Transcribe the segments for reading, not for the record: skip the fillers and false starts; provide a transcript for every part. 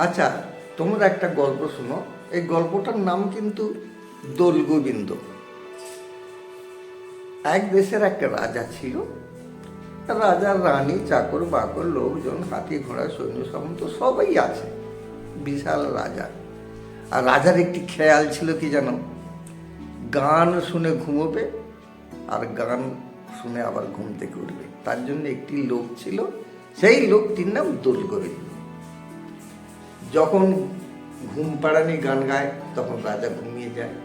আচ্ছা, তোমরা একটা গল্প শোনো। এই গল্পটার নাম কিন্তু দোলগোবিন্দ। এক দেশের একটা রাজা ছিল। রাজার রানী, চাকর বাকর, লোকজন, হাতি ঘোড়া, সৈন্য সামন্ত সবাই আছে। বিশাল রাজা। আর রাজার একটি খেয়াল ছিল কি জানো? গান শুনে ঘুমোবে, আর গান শুনে আবার ঘুম থেকে উঠবে। তার জন্য একটি লোক ছিল, সেই লোকটির নাম দোলগোবিন্দ। যখন ঘুম পাড়ানি গান গায় তখন রাজা ঘুমিয়ে যায়,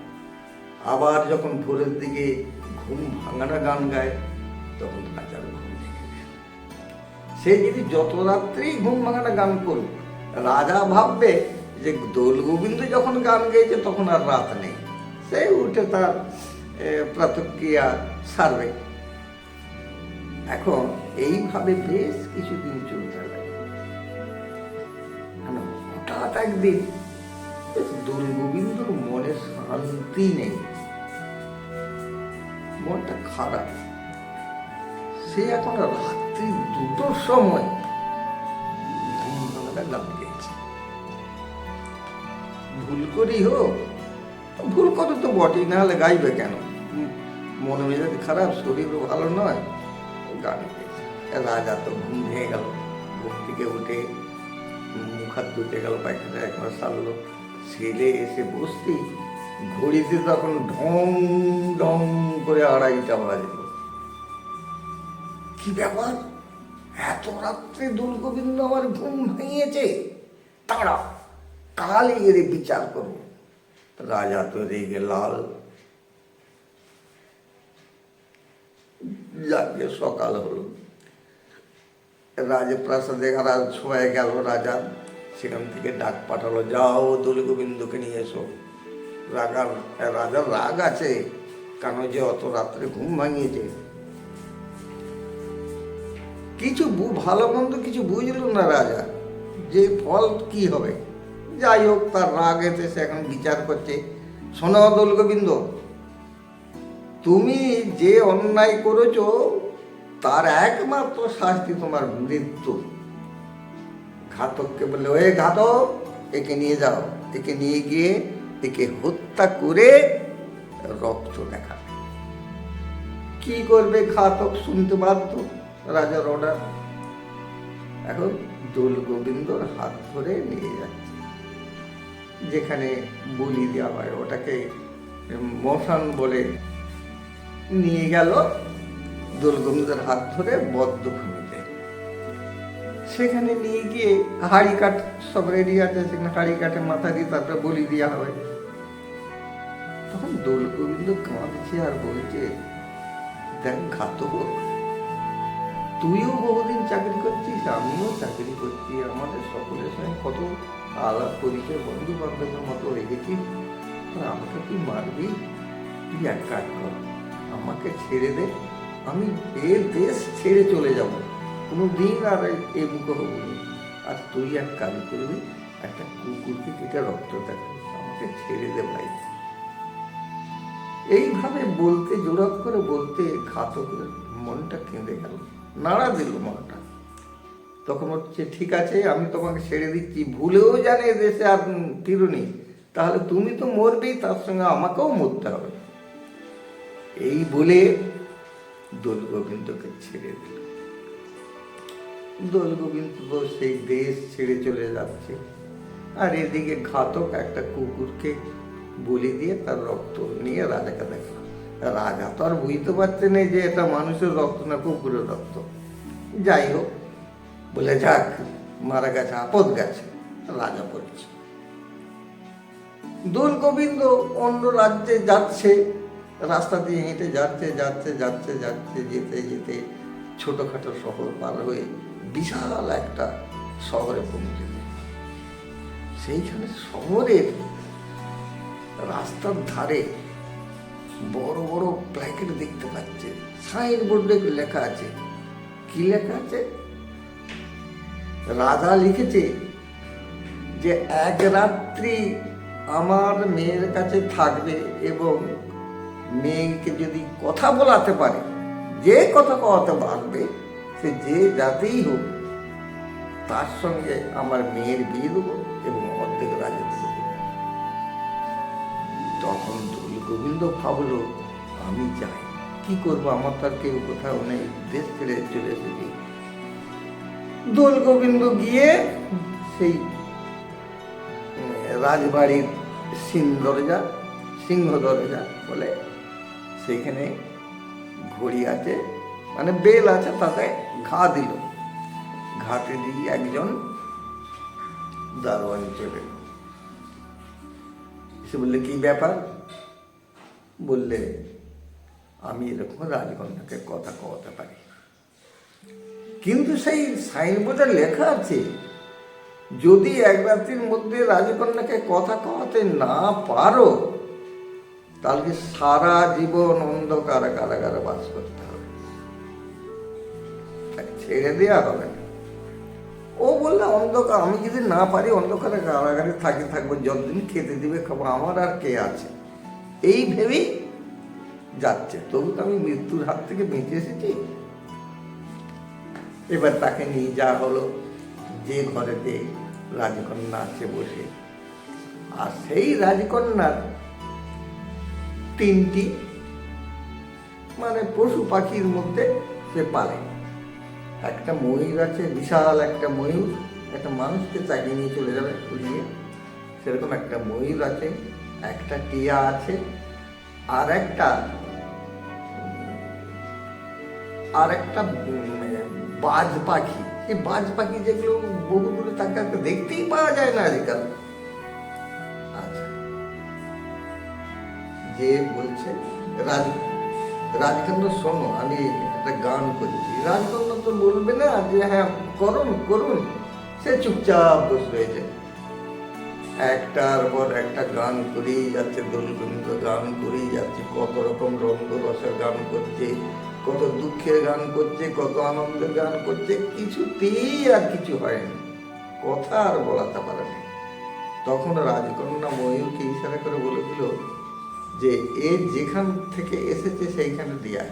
আবার যখন ভোরের দিকে ঘুম ভাঙানো গান গায় তখন রাজার ঘুম ভেঙে যায়। সে যদি যত রাত্রেই ঘুম ভাঙানো গান করবে, রাজা ভাববে যে দোলগোবিন্দ যখন গান গেয়েছে তখন আর রাত নেই, সে উঠে তার প্রাতঃক্রিয়া সারবে। এখন এইভাবে বেশ কিছুদিন চলতে লাগে। হঠাৎ একদিন দোলগোবিন্দর মনে শান্তি নেই, মনটা খারাপ। সে এখন রাত্রি 2টোর সময় ঘুম ভাঙাটা গান গেয়েছে। ভুল করেই হোক, ভুল কত তো বটেই, না হলে গাইবে কেন? মন মেজাজ খারাপ, শরীরও ভালো নয়, গান গেয়েছে। রাজা তো ঘুম ভেঙে গেল। ঘুম থেকে উঠে মুখ হাত ধুতে গেল, পায়খানা একবার সারলো। ছেলে এসে বসতেই ঘড়িতে তখন ঢং ঢং করে 2:30টা বাজল। কি ব্যাপার, এত রাত্রে দোলগোবিন্দ আমার ঘুম ভেঙেছে? তারা কালই এর বিচার করবো। রাজা তো রেগে লাল। যাকে সকাল হলো, রাজপ্রাসাদে সময় গেল রাজা, সেখান থেকে ডাক পাঠালো, যাও দোলগোবিন্দকে নিয়ে এসো। রাজার রাগ আছে, কেন যে অত রাত্রে ঘুম ভাঙিয়েছে। কিছু ভালো মন্দ কিছু বুঝল না রাজা, যে ফল কি হবে। যাই হোক, তার রাগ এসে সে এখন বিচার করছে। শোনো দোলগোবিন্দ, তুমি যে অন্যায় করেছ তার একমাত্র শাস্তি তোমার মৃত্যু। ঘাতককে বললে, ওই ঘাতক, একে নিয়ে যাও, একে নিয়ে গিয়ে একে হত্যা করে রক্ত দেখাবে। কি করবে ঘাতক? শুনতে বাধ্য, রাজার অর্ডার। এখন দোলগোবিন্দর হাত ধরে নিয়ে যাচ্ছে যেখানে বলি দেওয়া হয়, ওটাকে মশান বলে। নিয়ে গেল দোলগোবিন্দর হাত ধরে বদ্ধভূমিতে। সেখানে নিয়ে গিয়ে হাড়ি কাঠ সব রেডি আছে, সেখানে হাড়ি কাঠে মাথা দিয়ে তারপরে বলি দেওয়া হবে। তখন দোলগোবিন্দ কাঁদছে আর বলছে, দেখ ঘাতক, তুইও বহুদিন চাকরি করছিস, আমিও চাকরি করছি, আমাদের সকলের সঙ্গে কত আলাপ পরিচয়, বন্ধু বান্ধবের মতো রেখেছিস, আমাকে তুই মারবি? তুই এক কাজ কর, আমাকে ছেড়ে দে, আমি এ দেশ ছেড়ে চলে যাব, কোনো দিন আর এ মুখ হবো না। আর তুই এক কাজ করবি, একটা কুকুরকে কেটে রক্ত দেখাবি, আমাকে ছেড়ে দে ভাই। এইভাবে বলতে, জোরাত করে বলতে ঘাতকের মনটা কেঁদে গেল, নাড়া দিল মনটা। তখন হচ্ছে, ঠিক আছে, আমি তোমাকে ছেড়ে দিচ্ছি, ভুলেও জানে দেশে আর ফিরুনি, তাহলে তুমি তো মরবেই, তার সঙ্গে আমাকেও মরতে হবে। এই বলে দোলগোবিন্দকে ছেড়ে দিল। দোলগোবিন্দ তো সেই দেশ ছেড়ে চলে যাচ্ছে, আর এদিকে ঘাতক একটা কুকুরকে বলি দিয়ে তার রক্ত নিয়ে রাজাকে দেখল। রাজা তো আর বুঝতে পারছে না যে এটা মানুষের রক্ত না কুকুরের রক্ত। যাই হোক, বলে যাক, মারা গেছে, আপদ গেছে, রাজা বলছে। দোলগোবিন্দ অন্য রাজ্যে যাচ্ছে, রাস্তা দিয়ে হেঁটে যাচ্ছে যাচ্ছে যাচ্ছে যাচ্ছে, যেতে যেতে ছোটখাটো শহর পার হয়ে বিশাল একটা শহরে পৌঁছে। সেইখানে শহরের রাস্তার ধারে বড় বড় প্ল্যাকেট দেখতে পাচ্ছে, সাইনবোর্ডে লেখা আছে। কি লেখা আছে? রাজা লিখেছে যে এক রাত্রি আমার মেয়ের কাছে থাকবে, এবং মেয়েকে যদি কথা বলাতে পারে, যে কথা কওয়াতে পারবে, সে যে জাতেই হোক, তার সঙ্গে আমার মেয়ের বিয়ে দেবো এবং অর্ধেক রাজত্ব দেবো। তখন দোল গোবিন্দ ভাবলো, আমি যাই, কি করবো, আমার তার কেউ কোথাও নেই, দেশ ছেড়ে চলে এসেছি। দোল গোবিন্দ গিয়ে সেই রাজবাড়ির সিংহ দরজা বলে, সেখানে ঘড়ি আছে, মানে বেল আছে, তাতে ঘা দিল। ঘাটে দিয়ে একজন দারোয়ান চলে এলো। সে বললে, কি ব্যাপার? বললে, আমি এরকম রাজকন্যাকে কথা কওয়াতে পারি, কিন্তু সেই সাইনবোর্ডে লেখা আছে, যদি এক রাত্রির মধ্যে রাজকন্যাকে কথা কওয়াতে না পারো, তাহলে সারা জীবন অন্ধকার কারাগারে বাস করতে হবে, ছেড়ে দেওয়া হবে না। ও বললে, অন্ধকার, আমি যদি না পারি অন্ধকারে কারাগারে থাকবো, যতদিন খেতে দিবে খাবো, আমার আর কে আছে, এই ভেবেই যাচ্ছে। তবু তো আমি মৃত্যুর হাত থেকে বেঁচে এসেছি। এবার তাকে নিয়ে যাওয়া হলো যে ঘরেতে রাজকন্যা আছে বসে। আর সেই রাজকন্যার 3টি মানে পশু পাখির মধ্যে সে পালে। একটা ময়ূর আছে, বিশাল একটা ময়ূর, একটা মানুষকে চালিয়ে নিয়ে চলে যাবে উড়িয়ে, সেরকম একটা ময়ূর আছে, একটা টিয়া আছে, আর একটা বাজ পাখি। এই বাজ পাখি যেগুলো বহু দূরে তাকে দেখতেই পাওয়া যায় না আজকাল। আচ্ছা, যে বলছে, রাজকন্যা শোনো, আমি একটা গান করছি। রাজকন্যা তো বলবে না যে হ্যাঁ করুন, সে চুপচাপ বসে রয়েছে। একটার পর একটা গান করেই যাচ্ছে, দোল গোবিন্দ গান করেই যাচ্ছে, কত রকম রঙ্গরসের গান করছে, কত দুঃখের গান করছে, কত আনন্দের গান করছে, কিছুতেই আর কিছু হয়নি, কথা আর বলাতে পারে না। তখন রাজকন্যা ময়ূরকে ইশারা করে বলে দিল যে এ যেখান থেকে এসেছে সেইখানে দিয়া,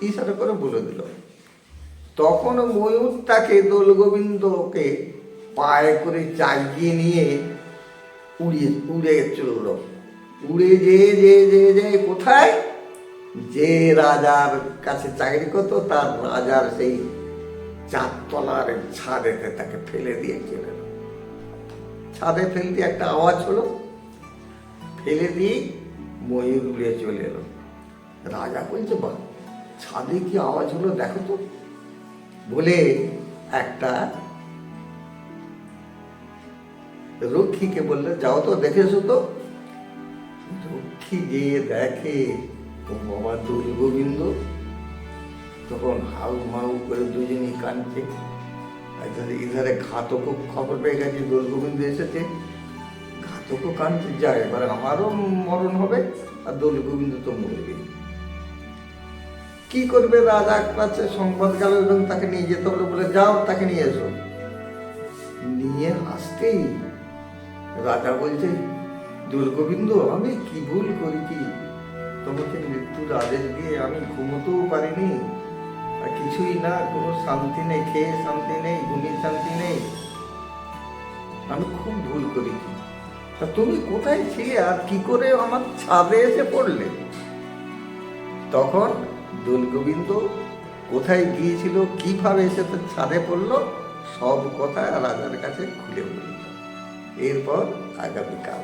ইশারা করে বলে দিল। তখন ময়ূর তাকে দোল গোবিন্দকে পায়ে করে চাগিয়ে নিয়ে উড়ে চলল। উড়ে যে কোথায়, যে রাজার কাছে চাকরি করতো তার রাজার সেই 4 তলার ছাদেতে তাকে ফেলে দিয়ে চলে এলো। ছাদে ফেলতে একটা আওয়াজ হলো, ফেলে দিয়ে ময়ূর উড়ে চলে এলো। রাজা বলছে, বাহ, ছাদে কি আওয়াজ হলো দেখো তো, বলে একটা রক্ষীকে বললে, যাও তো দেখে এসো তো। রক্ষী গিয়ে দেখে, ও বাবা, দোল গোবিন্দ। তখন হাউ মাউ করে দুজনই কাঁদছে। ইধারে ঘাতকও খবর পেয়ে গেছে দোল গোবিন্দ এসেছে, ঘাতকও কাঁদছে, যায় এবার আমারও মরণ হবে, আর দোল গোবিন্দ তো মরবে। কি করবে? রাজার কাছে সংবাদ গেল এবং তাকে নিয়ে যেতে হলো, বলে যাও তাকে নিয়ে এসো। নিয়ে আসতেই রাজা বলছে, দোল গোবিন্দ, আমি কি ভুল করেছি, তোমাকে মৃত্যুর আদেশ দিয়ে আমি ঘুমোতেও পারিনি, আর কিছুই না, কোনো শান্তি নেই, খেয়ে শান্তি নেই, ঘুমিয়ে শান্তি নেই, আমি খুব ভুল করেছি। তা তুমি কোথায় ছিলে, আর কি করে আমার ছাদে এসে পড়লে? তখন দোল গোবিন্দ কোথায় গিয়েছিল, কিভাবে এসে তার ছাদে পড়লো, সব কথা রাজার কাছে খুলে বলল। এরপর আগামীকাল।